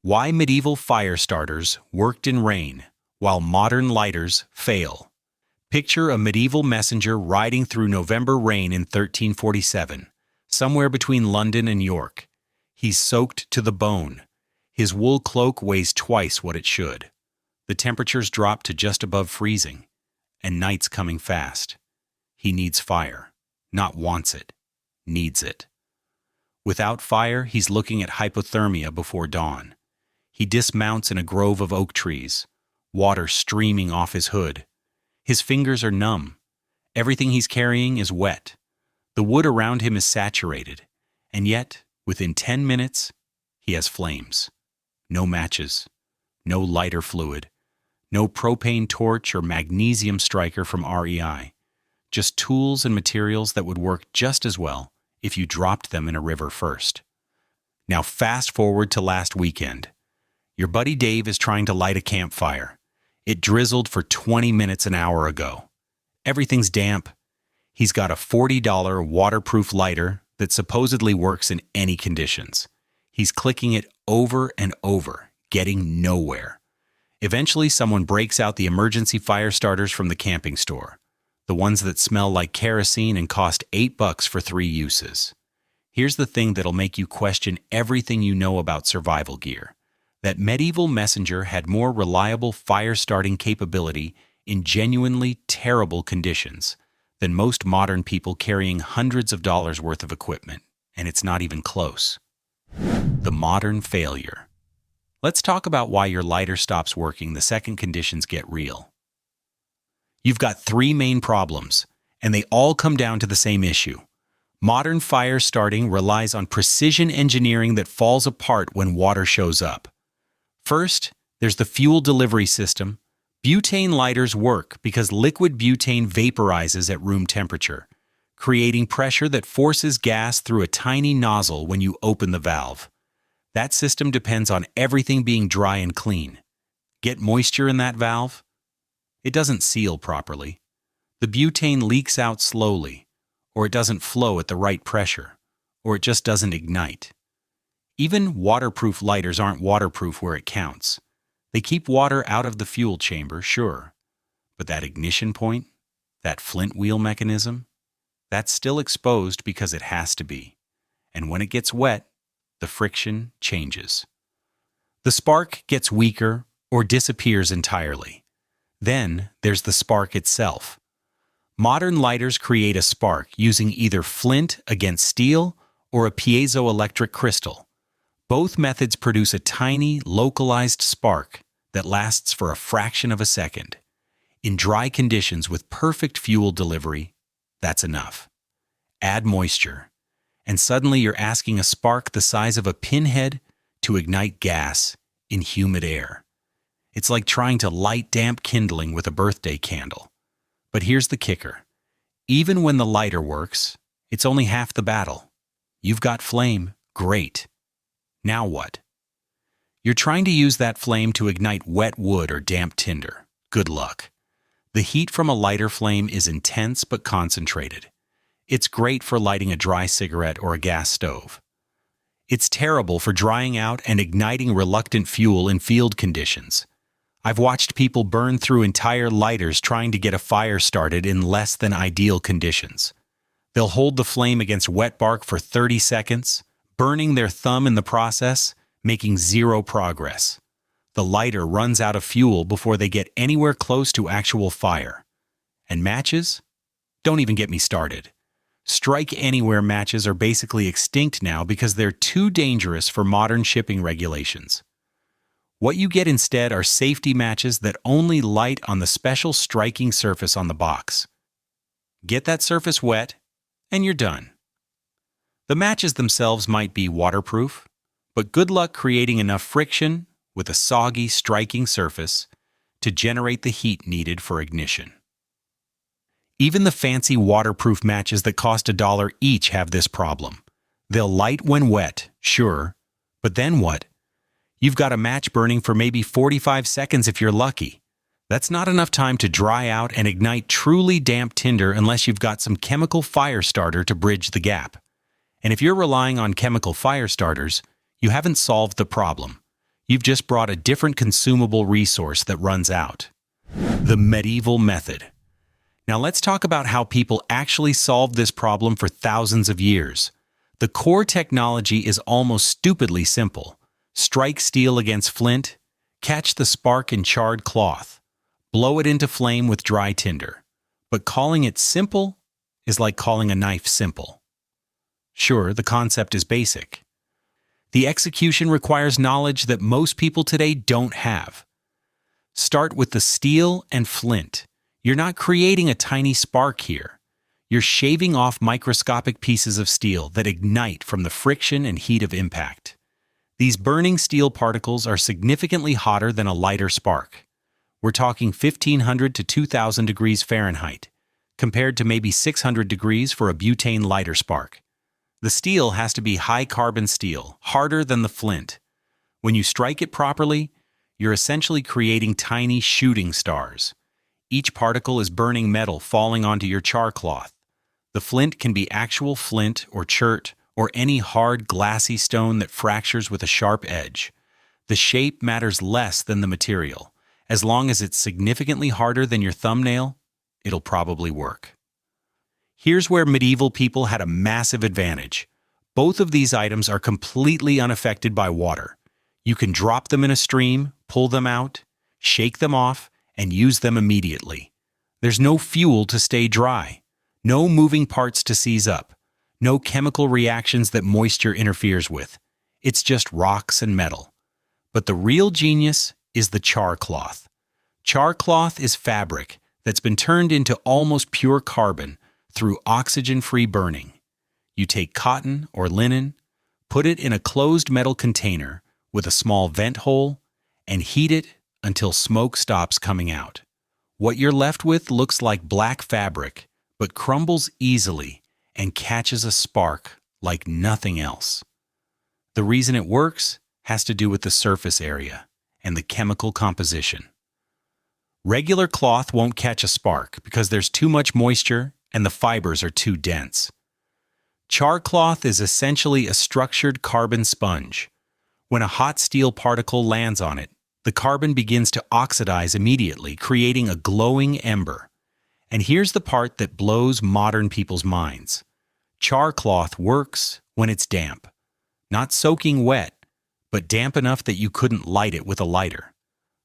Why medieval fire starters worked in rain, while modern lighters fail. Picture a medieval messenger riding through November rain in 1347, somewhere between London and York. He's soaked to the bone. His wool cloak weighs twice what it should. The temperatures drop to just above freezing, and night's coming fast. He needs fire, not wants it, needs it. Without fire, he's looking at hypothermia before dawn. He dismounts in a grove of oak trees, water streaming off his hood. His fingers are numb. Everything he's carrying is wet. The wood around him is saturated, and yet, within 10 minutes, he has flames. No matches, no lighter fluid, no propane torch or magnesium striker from REI. Just tools and materials that would work just as well if you dropped them in a river first. Now fast forward to last weekend. Your buddy Dave is trying to light a campfire. It drizzled for 20 minutes an hour ago. Everything's damp. He's got a $40 waterproof lighter that supposedly works in any conditions. He's clicking it over and over, getting nowhere. Eventually, someone breaks out the emergency fire starters from the camping store, the ones that smell like kerosene and cost $8 for 3 uses. Here's the thing that'll make you question everything you know about survival gear. That medieval messenger had more reliable fire-starting capability in genuinely terrible conditions than most modern people carrying hundreds of dollars worth of equipment, and it's not even close. The modern failure. Let's talk about why your lighter stops working the second conditions get real. You've got 3 main problems, and they all come down to the same issue. Modern fire starting relies on precision engineering that falls apart when water shows up. First, there's the fuel delivery system. Butane lighters work because liquid butane vaporizes at room temperature, creating pressure that forces gas through a tiny nozzle when you open the valve. That system depends on everything being dry and clean. Get moisture in that valve? It doesn't seal properly. The butane leaks out slowly, or it doesn't flow at the right pressure, or it just doesn't ignite. Even waterproof lighters aren't waterproof where it counts. They keep water out of the fuel chamber, sure, but that ignition point, that flint wheel mechanism, that's still exposed because it has to be. And when it gets wet, the friction changes. The spark gets weaker or disappears entirely. Then there's the spark itself. Modern lighters create a spark using either flint against steel or a piezoelectric crystal. Both methods produce a tiny, localized spark that lasts for a fraction of a second. In dry conditions with perfect fuel delivery, that's enough. Add moisture, and suddenly you're asking a spark the size of a pinhead to ignite gas in humid air. It's like trying to light damp kindling with a birthday candle. But here's the kicker. Even when the lighter works, it's only half the battle. You've got flame, great. Now what? You're trying to use that flame to ignite wet wood or damp tinder. Good luck. The heat from a lighter flame is intense but concentrated. It's great for lighting a dry cigarette or a gas stove. It's terrible for drying out and igniting reluctant fuel in field conditions. I've watched people burn through entire lighters trying to get a fire started in less than ideal conditions. They'll hold the flame against wet bark for 30 seconds, burning their thumb in the process, making zero progress. The lighter runs out of fuel before they get anywhere close to actual fire. And matches? Don't even get me started. Strike anywhere matches are basically extinct now because they're too dangerous for modern shipping regulations. What you get instead are safety matches that only light on the special striking surface on the box. Get that surface wet, and you're done. The matches themselves might be waterproof, but good luck creating enough friction with a soggy, striking surface to generate the heat needed for ignition. Even the fancy waterproof matches that cost $1 each have this problem. They'll light when wet, sure, but then what? You've got a match burning for maybe 45 seconds if you're lucky. That's not enough time to dry out and ignite truly damp tinder unless you've got some chemical fire starter to bridge the gap. And if you're relying on chemical fire starters, you haven't solved the problem. You've just brought a different consumable resource that runs out. The medieval method. Now let's talk about how people actually solved this problem for thousands of years. The core technology is almost stupidly simple. Strike steel against flint, catch the spark in charred cloth, blow it into flame with dry tinder. But calling it simple is like calling a knife simple. Sure, the concept is basic. The execution requires knowledge that most people today don't have. Start with the steel and flint. You're not creating a tiny spark here. You're shaving off microscopic pieces of steel that ignite from the friction and heat of impact. These burning steel particles are significantly hotter than a lighter spark. We're talking 1500 to 2000 degrees Fahrenheit, compared to maybe 600 degrees for a butane lighter spark. The steel has to be high-carbon steel, harder than the flint. When you strike it properly, you're essentially creating tiny shooting stars. Each particle is burning metal falling onto your char cloth. The flint can be actual flint or chert or any hard, glassy stone that fractures with a sharp edge. The shape matters less than the material. As long as it's significantly harder than your thumbnail, it'll probably work. Here's where medieval people had a massive advantage. Both of these items are completely unaffected by water. You can drop them in a stream, pull them out, shake them off, and use them immediately. There's no fuel to stay dry, no moving parts to seize up, no chemical reactions that moisture interferes with. It's just rocks and metal. But the real genius is the char cloth. Char cloth is fabric that's been turned into almost pure carbon through oxygen-free burning. You take cotton or linen, put it in a closed metal container with a small vent hole, and heat it until smoke stops coming out. What you're left with looks like black fabric, but crumbles easily and catches a spark like nothing else. The reason it works has to do with the surface area and the chemical composition. Regular cloth won't catch a spark because there's too much moisture and the fibers are too dense. Char cloth is essentially a structured carbon sponge. When a hot steel particle lands on it, the carbon begins to oxidize immediately, creating a glowing ember. And here's the part that blows modern people's minds. Char cloth works when it's damp. Not soaking wet, but damp enough that you couldn't light it with a lighter.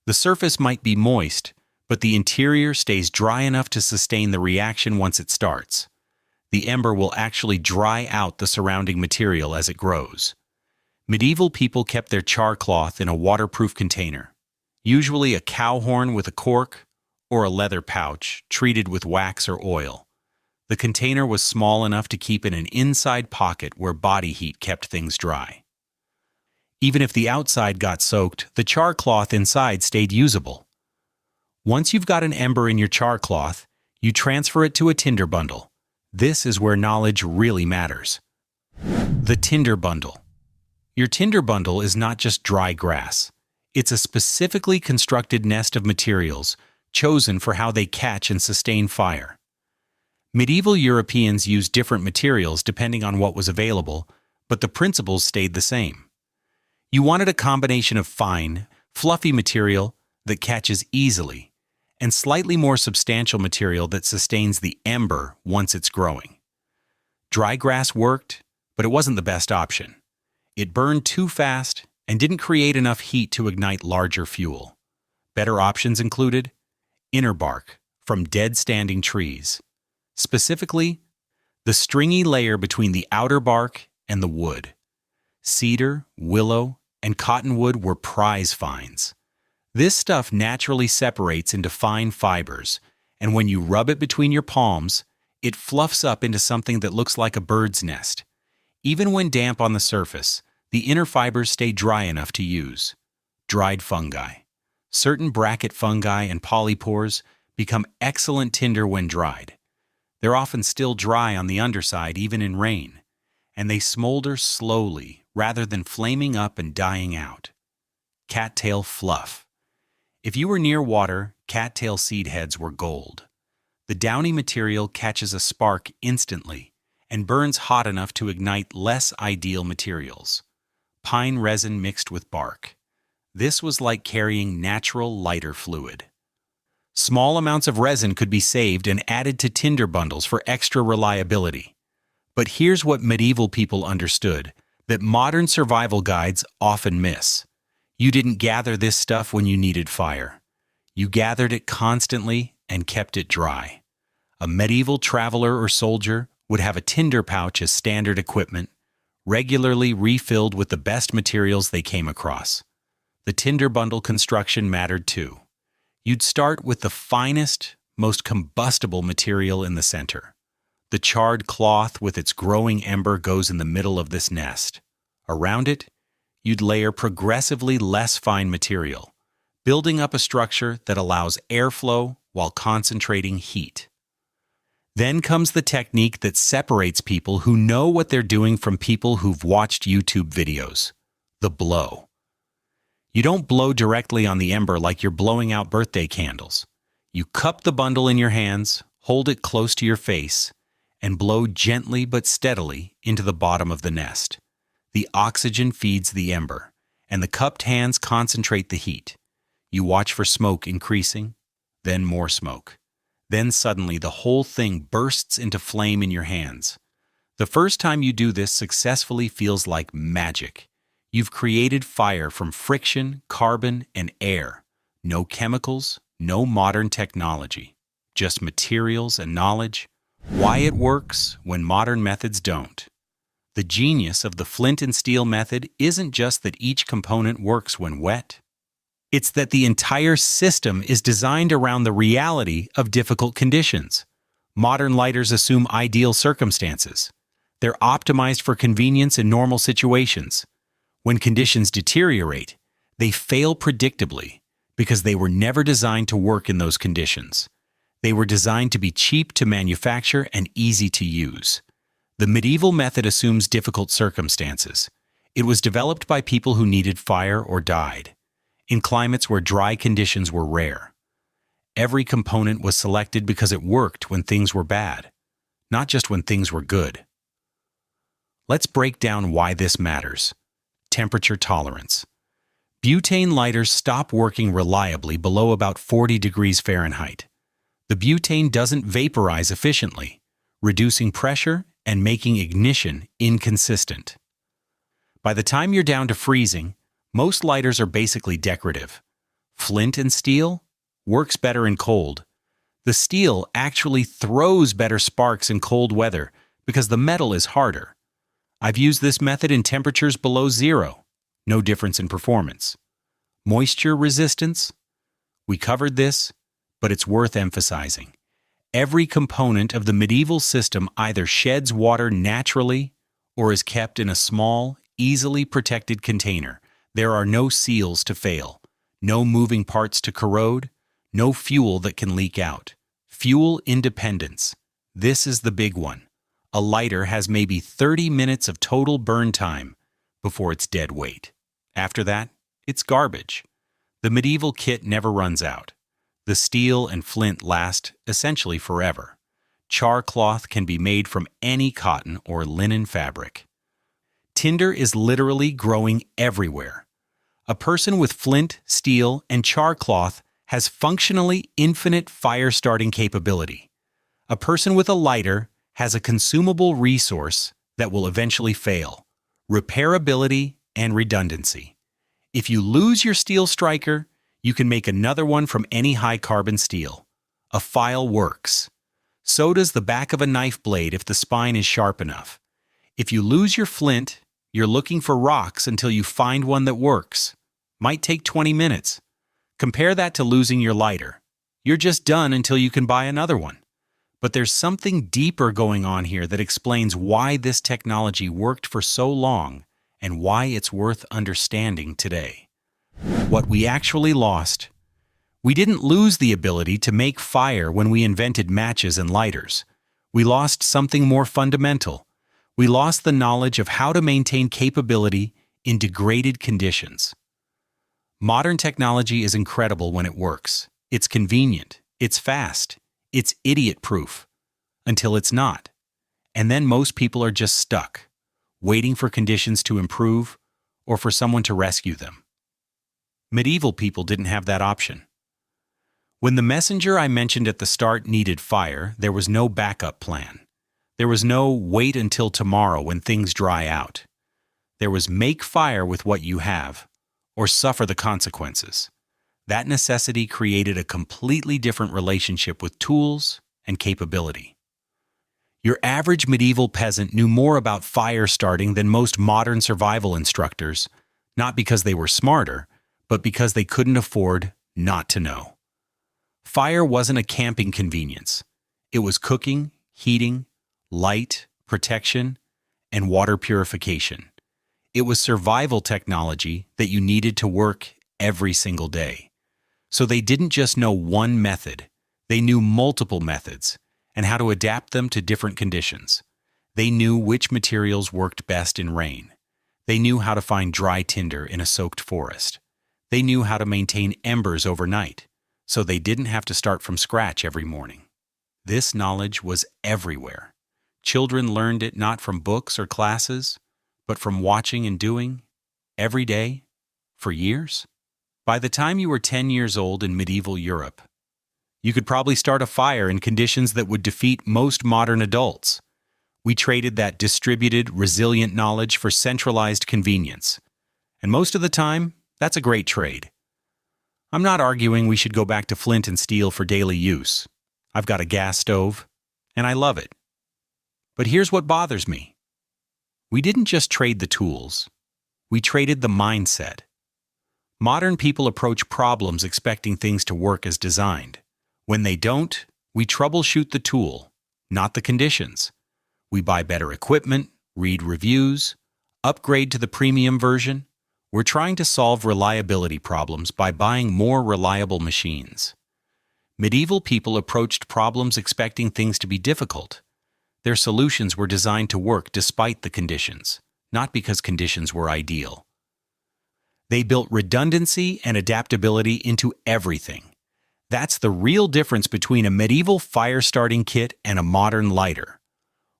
The surface might be moist, but the interior stays dry enough to sustain the reaction once it starts. The ember will actually dry out the surrounding material as it grows. Medieval people kept their char cloth in a waterproof container, usually a cow horn with a cork or a leather pouch treated with wax or oil. The container was small enough to keep in an inside pocket where body heat kept things dry. Even if the outside got soaked, the char cloth inside stayed usable. Once you've got an ember in your char cloth, you transfer it to a tinder bundle. This is where knowledge really matters. The tinder bundle. Your tinder bundle is not just dry grass. It's a specifically constructed nest of materials chosen for how they catch and sustain fire. Medieval Europeans used different materials depending on what was available, but the principles stayed the same. You wanted a combination of fine, fluffy material that catches easily, and slightly more substantial material that sustains the ember once it's growing. Dry grass worked, but it wasn't the best option. It burned too fast and didn't create enough heat to ignite larger fuel. Better options included inner bark from dead standing trees, specifically the stringy layer between the outer bark and the wood. Cedar, willow, and cottonwood were prize finds. This stuff naturally separates into fine fibers, and when you rub it between your palms, it fluffs up into something that looks like a bird's nest. Even when damp on the surface, the inner fibers stay dry enough to use. Dried fungi. Certain bracket fungi and polypores become excellent tinder when dried. They're often still dry on the underside even in rain, and they smolder slowly rather than flaming up and dying out. Cattail fluff. If you were near water, cattail seed heads were gold. The downy material catches a spark instantly and burns hot enough to ignite less ideal materials. Pine resin mixed with bark. This was like carrying natural lighter fluid. Small amounts of resin could be saved and added to tinder bundles for extra reliability. But here's what medieval people understood that modern survival guides often miss. You didn't gather this stuff when you needed fire. You gathered it constantly and kept it dry. A medieval traveler or soldier would have a tinder pouch as standard equipment, regularly refilled with the best materials they came across. The tinder bundle construction mattered too. You'd start with the finest, most combustible material in the center. The charred cloth with its growing ember goes in the middle of this nest. Around it, you'd layer progressively less fine material, building up a structure that allows airflow while concentrating heat. Then comes the technique that separates people who know what they're doing from people who've watched YouTube videos: the blow. You don't blow directly on the ember like you're blowing out birthday candles. You cup the bundle in your hands, hold it close to your face, and blow gently but steadily into the bottom of the nest. The oxygen feeds the ember, and the cupped hands concentrate the heat. You watch for smoke increasing, then more smoke. Then suddenly the whole thing bursts into flame in your hands. The first time you do this successfully feels like magic. You've created fire from friction, carbon, and air. No chemicals, no modern technology. Just materials and knowledge. Why it works when modern methods don't. The genius of the flint and steel method isn't just that each component works when wet. It's that the entire system is designed around the reality of difficult conditions. Modern lighters assume ideal circumstances. They're optimized for convenience in normal situations. When conditions deteriorate, they fail predictably because they were never designed to work in those conditions. They were designed to be cheap to manufacture and easy to use. The medieval method assumes difficult circumstances. It was developed by people who needed fire or died, in climates where dry conditions were rare. Every component was selected because it worked when things were bad, not just when things were good. Let's break down why this matters. Temperature tolerance. Butane lighters stop working reliably below about 40 degrees Fahrenheit. The butane doesn't vaporize efficiently, reducing pressure and making ignition inconsistent. By the time you're down to freezing, most lighters are basically decorative. Flint and steel works better in cold. The steel actually throws better sparks in cold weather because the metal is harder. I've used this method in temperatures below zero. No difference in performance. Moisture resistance? We covered this, but it's worth emphasizing. Every component of the medieval system either sheds water naturally or is kept in a small, easily protected container. There are no seals to fail, no moving parts to corrode, no fuel that can leak out. Fuel independence. This is the big one. A lighter has maybe 30 minutes of total burn time before it's dead weight. After that, it's garbage. The medieval kit never runs out. The steel and flint last essentially forever. Char cloth can be made from any cotton or linen fabric. Tinder is literally growing everywhere. A person with flint, steel, and char cloth has functionally infinite fire-starting capability. A person with a lighter has a consumable resource that will eventually fail: repairability and redundancy. If you lose your steel striker, you can make another one from any high-carbon steel. A file works. So does the back of a knife blade if the spine is sharp enough. If you lose your flint, you're looking for rocks until you find one that works. Might take 20 minutes. Compare that to losing your lighter. You're just done until you can buy another one. But there's something deeper going on here that explains why this technology worked for so long and why it's worth understanding today. What we actually lost. We didn't lose the ability to make fire when we invented matches and lighters. We lost something more fundamental. We lost the knowledge of how to maintain capability in degraded conditions. Modern technology is incredible when it works. It's convenient, it's fast, it's idiot-proof, until it's not. And then most people are just stuck, waiting for conditions to improve or for someone to rescue them. Medieval people didn't have that option. When the messenger I mentioned at the start needed fire, there was no backup plan. There was no wait until tomorrow when things dry out. There was make fire with what you have, or suffer the consequences. That necessity created a completely different relationship with tools and capability. Your average medieval peasant knew more about fire starting than most modern survival instructors, not because they were smarter, but because they couldn't afford not to know. Fire wasn't a camping convenience. It was cooking, heating, light, protection, and water purification. It was survival technology that you needed to work every single day. So they didn't just know one method, they knew multiple methods and how to adapt them to different conditions. They knew which materials worked best in rain. They knew how to find dry tinder in a soaked forest. They knew how to maintain embers overnight, so they didn't have to start from scratch every morning. This knowledge was everywhere. Children learned it not from books or classes, but from watching and doing, every day, for years. By the time you were 10 years old in medieval Europe, you could probably start a fire in conditions that would defeat most modern adults. We traded that distributed, resilient knowledge for centralized convenience. And most of the time, that's a great trade. I'm not arguing we should go back to flint and steel for daily use. I've got a gas stove, and I love it. But here's what bothers me. We didn't just trade the tools. We traded the mindset. Modern people approach problems expecting things to work as designed. When they don't, we troubleshoot the tool, not the conditions. We buy better equipment, read reviews, upgrade to the premium version. We're trying to solve reliability problems by buying more reliable machines. Medieval people approached problems expecting things to be difficult. Their solutions were designed to work despite the conditions, not because conditions were ideal. They built redundancy and adaptability into everything. That's the real difference between a medieval fire-starting kit and a modern lighter.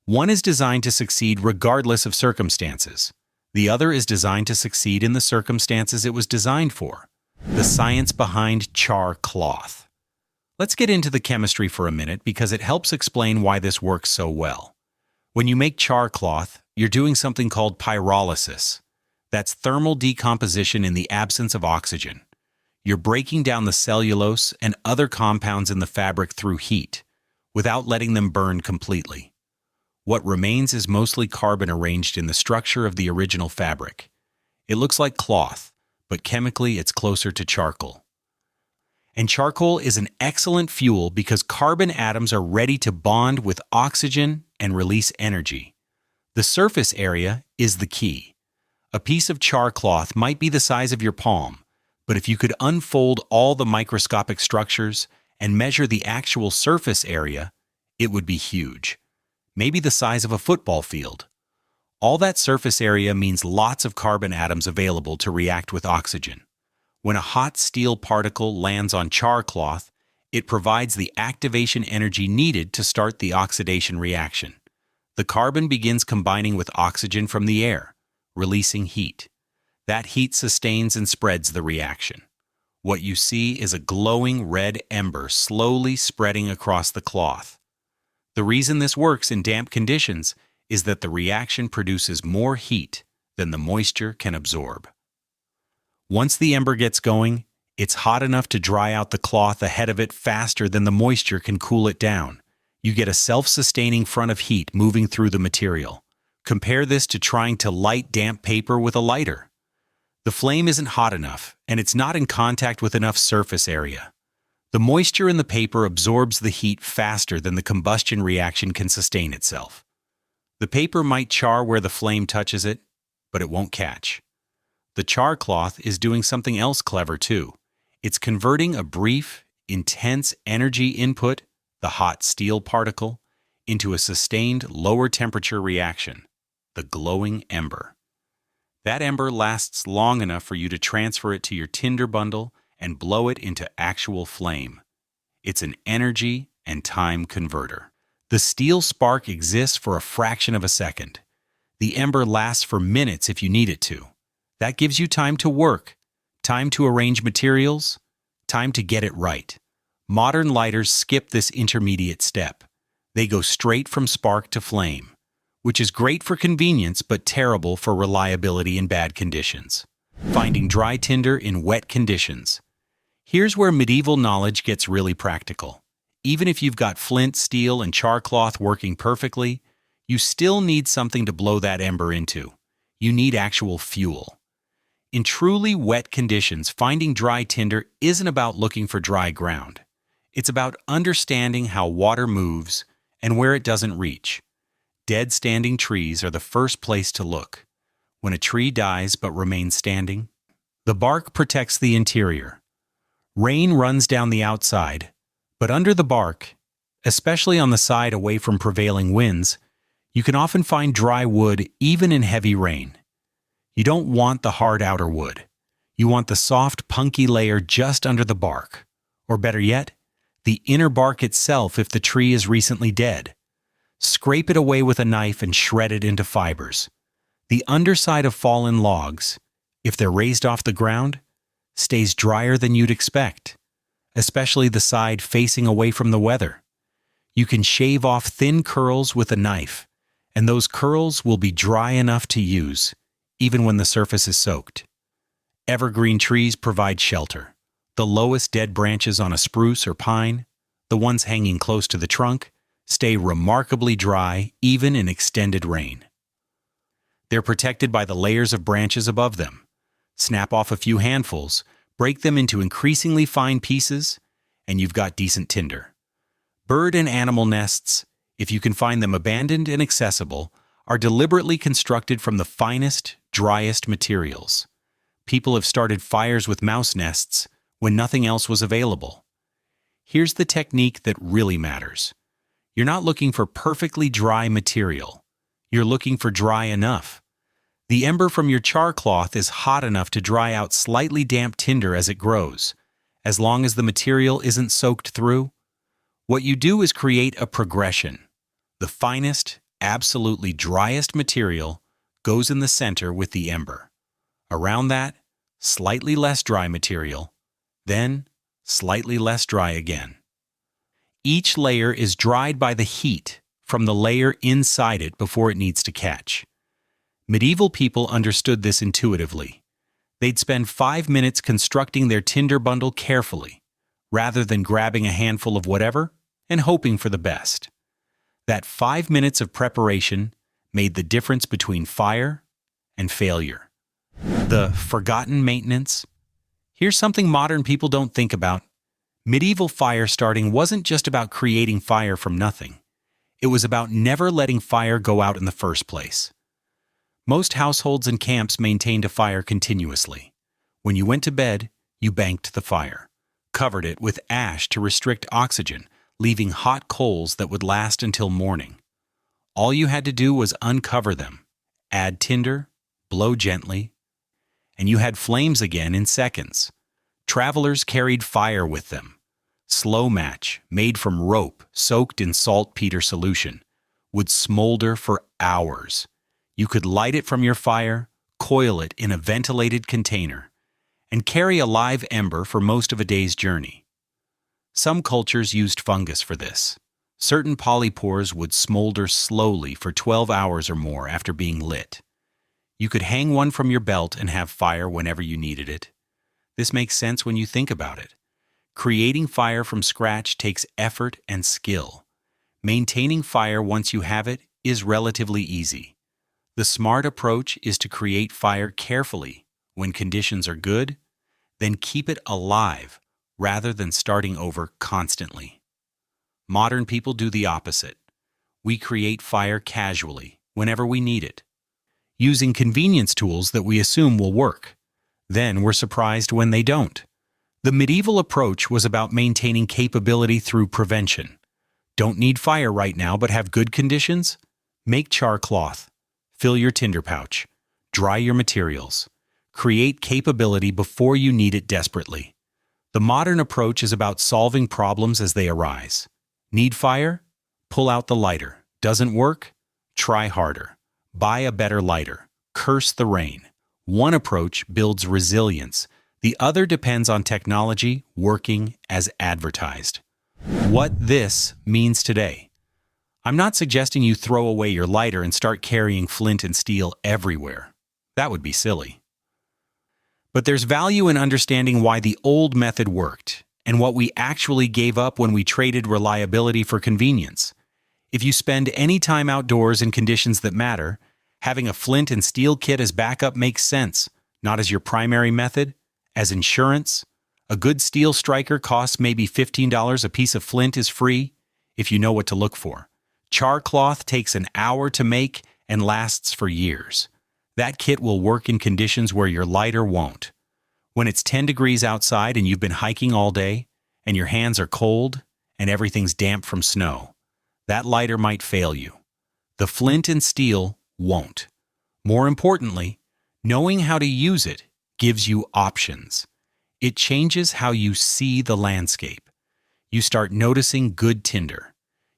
One is designed to succeed regardless of circumstances. The other is designed to succeed in the circumstances it was designed for. The science behind char cloth. Let's get into the chemistry for a minute because it helps explain why this works so well. When you make char cloth, you're doing something called pyrolysis. That's thermal decomposition in the absence of oxygen. You're breaking down the cellulose and other compounds in the fabric through heat, without letting them burn completely. What remains is mostly carbon arranged in the structure of the original fabric. It looks like cloth, but chemically it's closer to charcoal. And charcoal is an excellent fuel because carbon atoms are ready to bond with oxygen and release energy. The surface area is the key. A piece of char cloth might be the size of your palm, but if you could unfold all the microscopic structures and measure the actual surface area, it would be huge. Maybe the size of a football field. All that surface area means lots of carbon atoms available to react with oxygen. When a hot steel particle lands on char cloth, it provides the activation energy needed to start the oxidation reaction. The carbon begins combining with oxygen from the air, releasing heat. That heat sustains and spreads the reaction. What you see is a glowing red ember slowly spreading across the cloth. The reason this works in damp conditions is that the reaction produces more heat than the moisture can absorb. Once the ember gets going, it's hot enough to dry out the cloth ahead of it faster than the moisture can cool it down. You get a self-sustaining front of heat moving through the material. Compare this to trying to light damp paper with a lighter. The flame isn't hot enough, and it's not in contact with enough surface area. The moisture in the paper absorbs the heat faster than the combustion reaction can sustain itself. The paper might char where the flame touches it, but it won't catch. The char cloth is doing something else clever too. It's converting a brief, intense energy input, the hot steel particle, into a sustained lower temperature reaction, the glowing ember. That ember lasts long enough for you to transfer it to your tinder bundle and blow it into actual flame. It's an energy and time converter. The steel spark exists for a fraction of a second. The ember lasts for minutes if you need it to. That gives you time to work, Time to arrange materials? Time to get it right. Modern lighters skip this intermediate step. They go straight from spark to flame, which is great for convenience but terrible for reliability in bad conditions. Finding dry tinder in wet conditions. Here's where medieval knowledge gets really practical. Even if you've got flint, steel, and char cloth working perfectly, you still need something to blow that ember into. You need actual fuel. In truly wet conditions, finding dry tinder isn't about looking for dry ground. It's about understanding how water moves and where it doesn't reach. Dead standing trees are the first place to look. When a tree dies but remains standing, the bark protects the interior. Rain runs down the outside, but under the bark, especially on the side away from prevailing winds, you can often find dry wood even in heavy rain. You don't want the hard outer wood. You want the soft, punky layer just under the bark. Or better yet, the inner bark itself if the tree is recently dead. Scrape it away with a knife and shred it into fibers. The underside of fallen logs, if they're raised off the ground, stays drier than you'd expect, especially the side facing away from the weather. You can shave off thin curls with a knife, and those curls will be dry enough to use, even when the surface is soaked. Evergreen trees provide shelter. The lowest dead branches on a spruce or pine, the ones hanging close to the trunk, stay remarkably dry even in extended rain. They're protected by the layers of branches above them. Snap off a few handfuls, break them into increasingly fine pieces, and you've got decent tinder. Bird and animal nests, if you can find them abandoned and accessible, are deliberately constructed from the finest, driest materials. People have started fires with mouse nests when nothing else was available. Here's the technique that really matters. You're not looking for perfectly dry material. You're looking for dry enough. The ember from your char cloth is hot enough to dry out slightly damp tinder as it grows, as long as the material isn't soaked through. What you do is create a progression. The finest, absolutely driest material goes in the center with the ember. Around that, slightly less dry material, then slightly less dry again. Each layer is dried by the heat from the layer inside it before it needs to catch. Medieval people understood this intuitively. They'd spend 5 minutes constructing their tinder bundle carefully, rather than grabbing a handful of whatever and hoping for the best. That 5 minutes of preparation made the difference between fire and failure. The forgotten maintenance. Here's something modern people don't think about. Medieval fire starting wasn't just about creating fire from nothing. It was about never letting fire go out in the first place. Most households and camps maintained a fire continuously. When you went to bed, you banked the fire, covered it with ash to restrict oxygen, leaving hot coals that would last until morning. All you had to do was uncover them, add tinder, blow gently, and you had flames again in seconds. Travelers carried fire with them. Slow match, made from rope soaked in saltpeter solution, would smolder for hours. You could light it from your fire, coil it in a ventilated container, and carry a live ember for most of a day's journey. Some cultures used fungus for this. Certain polypores would smolder slowly for 12 hours or more after being lit. You could hang one from your belt and have fire whenever you needed it. This makes sense when you think about it. Creating fire from scratch takes effort and skill. Maintaining fire once you have it is relatively easy. The smart approach is to create fire carefully when conditions are good, then keep it alive rather than starting over constantly. Modern people do the opposite. We create fire casually whenever we need it, using convenience tools that we assume will work. Then we're surprised when they don't. The medieval approach was about maintaining capability through prevention. Don't need fire right now but have good conditions? Make char cloth. Fill your tinder pouch. Dry your materials. Create capability before you need it desperately. The modern approach is about solving problems as they arise. Need fire? Pull out the lighter. Doesn't work? Try harder. Buy a better lighter. Curse the rain. One approach builds resilience. The other depends on technology working as advertised. What this means today. I'm not suggesting you throw away your lighter and start carrying flint and steel everywhere. That would be silly. But there's value in understanding why the old method worked and what we actually gave up when we traded reliability for convenience. If you spend any time outdoors in conditions that matter, having a flint and steel kit as backup makes sense, not as your primary method, as insurance. A good steel striker costs maybe $15. A piece of flint is free if you know what to look for. Char cloth takes an hour to make and lasts for years. That kit will work in conditions where your lighter won't. When it's 10 degrees outside and you've been hiking all day, and your hands are cold and everything's damp from snow, that lighter might fail you. The flint and steel won't. More importantly, knowing how to use it gives you options. It changes how you see the landscape. You start noticing good tinder.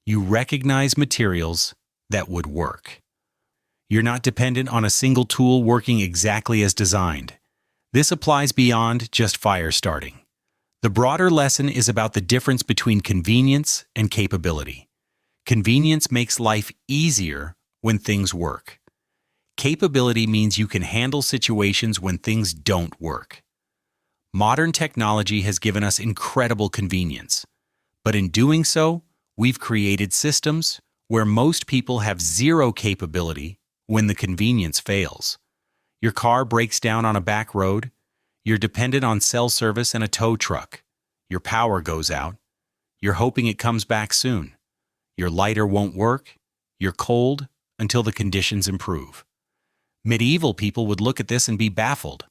You recognize materials that would work. You're not dependent on a single tool working exactly as designed. This applies beyond just fire starting. The broader lesson is about the difference between convenience and capability. Convenience makes life easier when things work. Capability means you can handle situations when things don't work. Modern technology has given us incredible convenience, but in doing so, we've created systems where most people have zero capability when the convenience fails. Your car breaks down on a back road, you're dependent on cell service and a tow truck. Your power goes out, you're hoping it comes back soon. Your lighter won't work, you're cold until the conditions improve. Medieval people would look at this and be baffled.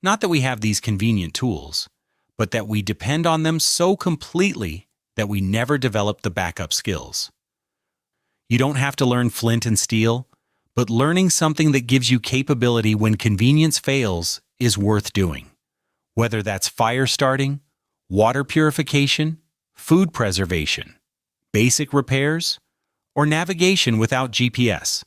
Not that we have these convenient tools, but that we depend on them so completely that we never develop the backup skills. You don't have to learn flint and steel, but learning something that gives you capability when convenience fails is worth doing. Whether that's fire starting, water purification, food preservation, basic repairs, or navigation without GPS.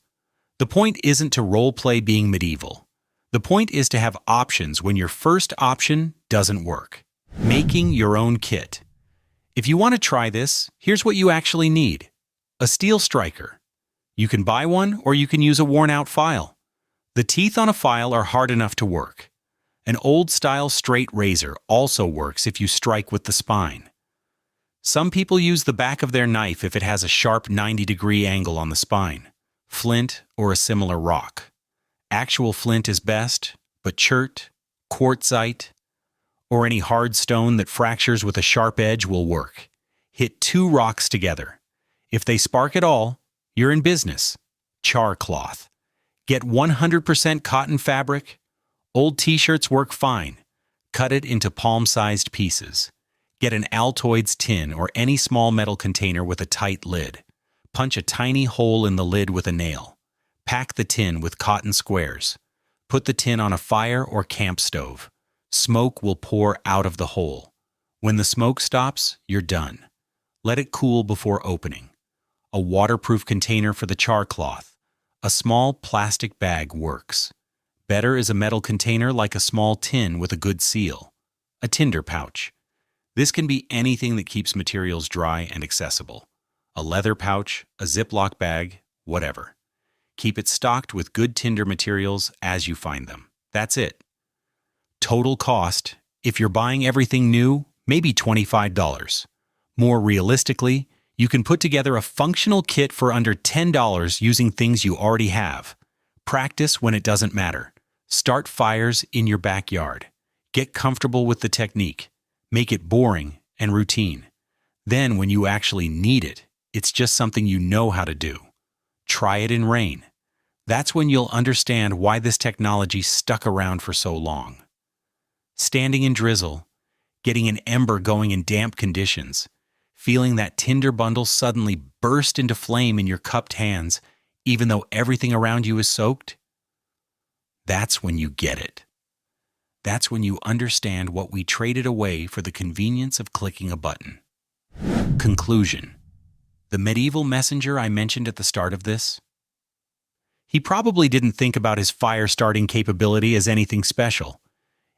The point isn't to role-play being medieval. The point is to have options when your first option doesn't work. Making your own kit. If you want to try this, here's what you actually need. A steel striker. You can buy one or you can use a worn-out file. The teeth on a file are hard enough to work. An old-style straight razor also works if you strike with the spine. Some people use the back of their knife if it has a sharp 90-degree angle on the spine. Flint or a similar rock. Actual flint is best, but chert, quartzite, or any hard stone that fractures with a sharp edge will work. Hit two rocks together. If they spark at all, you're in business. Char cloth. Get 100% cotton fabric. Old t-shirts work fine. Cut it into palm-sized pieces. Get an Altoids tin or any small metal container with a tight lid. Punch a tiny hole in the lid with a nail. Pack the tin with cotton squares. Put the tin on a fire or camp stove. Smoke will pour out of the hole. When the smoke stops, you're done. Let it cool before opening. A waterproof container for the char cloth. A small plastic bag works. Better is a metal container like a small tin with a good seal. A tinder pouch. This can be anything that keeps materials dry and accessible. A leather pouch, a Ziploc bag, whatever. Keep it stocked with good tinder materials as you find them. That's it. Total cost, if you're buying everything new, maybe $25. More realistically, you can put together a functional kit for under $10 using things you already have. Practice when it doesn't matter. Start fires in your backyard. Get comfortable with the technique. Make it boring and routine. Then when you actually need it, it's just something you know how to do. Try it in rain. That's when you'll understand why this technology stuck around for so long. Standing in drizzle, getting an ember going in damp conditions, feeling that tinder bundle suddenly burst into flame in your cupped hands, even though everything around you is soaked. That's when you get it. That's when you understand what we traded away for the convenience of clicking a button. Conclusion. The medieval messenger I mentioned at the start of this? He probably didn't think about his fire-starting capability as anything special.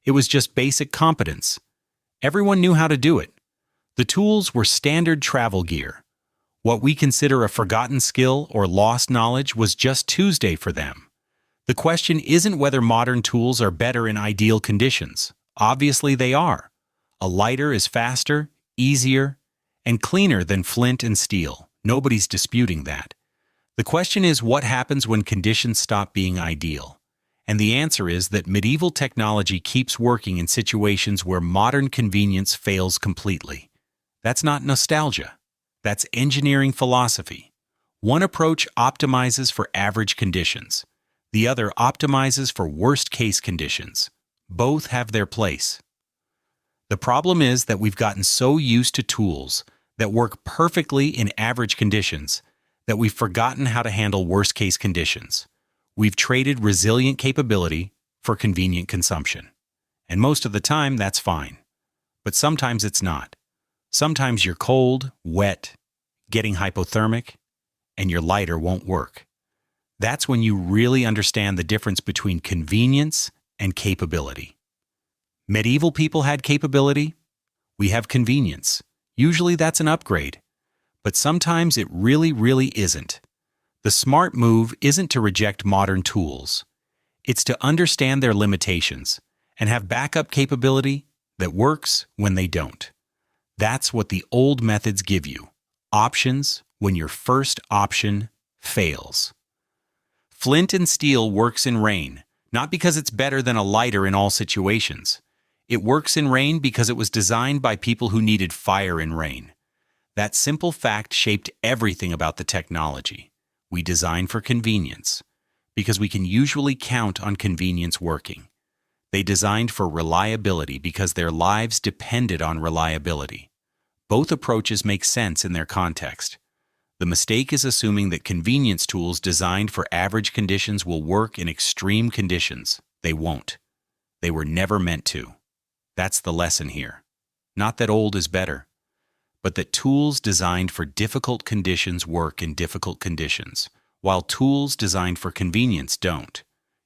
It was just basic competence. Everyone knew how to do it. The tools were standard travel gear. What we consider a forgotten skill or lost knowledge was just Tuesday for them. The question isn't whether modern tools are better in ideal conditions. Obviously they are. A lighter is faster, easier, and cleaner than flint and steel. Nobody's disputing that. The question is what happens when conditions stop being ideal. And the answer is that medieval technology keeps working in situations where modern convenience fails completely. That's not nostalgia. That's engineering philosophy. One approach optimizes for average conditions. The other optimizes for worst-case conditions. Both have their place. The problem is that we've gotten so used to tools that work perfectly in average conditions that we've forgotten how to handle worst-case conditions. We've traded resilient capability for convenient consumption. And most of the time, that's fine. But sometimes it's not. Sometimes you're cold, wet, getting hypothermic, and your lighter won't work. That's when you really understand the difference between convenience and capability. Medieval people had capability. We have convenience. Usually that's an upgrade. But sometimes it really isn't. The smart move isn't to reject modern tools. It's to understand their limitations and have backup capability that works when they don't. That's what the old methods give you. Options when your first option fails. Flint and steel works in rain, not because it's better than a lighter in all situations. It works in rain because it was designed by people who needed fire in rain. That simple fact shaped everything about the technology. We design for convenience, because we can usually count on convenience working. They designed for reliability because their lives depended on reliability. Both approaches make sense in their context. The mistake is assuming that convenience tools designed for average conditions will work in extreme conditions. They won't. They were never meant to. That's the lesson here. Not that old is better, but that tools designed for difficult conditions work in difficult conditions, while tools designed for convenience don't.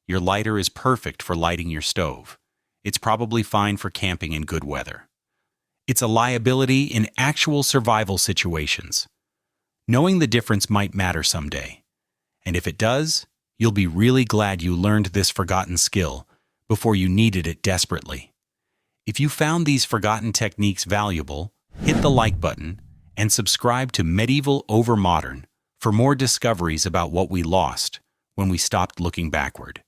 Your lighter is perfect for lighting your stove. It's probably fine for camping in good weather. It's a liability in actual survival situations. Knowing the difference might matter someday. And if it does, you'll be really glad you learned this forgotten skill before you needed it desperately. If you found these forgotten techniques valuable, hit the like button and subscribe to Medieval Over Modern for more discoveries about what we lost when we stopped looking backward.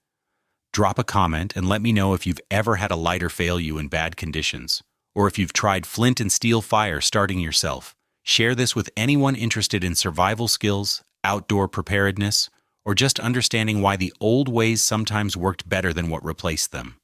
Drop a comment and let me know if you've ever had a lighter fail you in bad conditions, or if you've tried flint and steel fire starting yourself. Share this with anyone interested in survival skills, outdoor preparedness, or just understanding why the old ways sometimes worked better than what replaced them.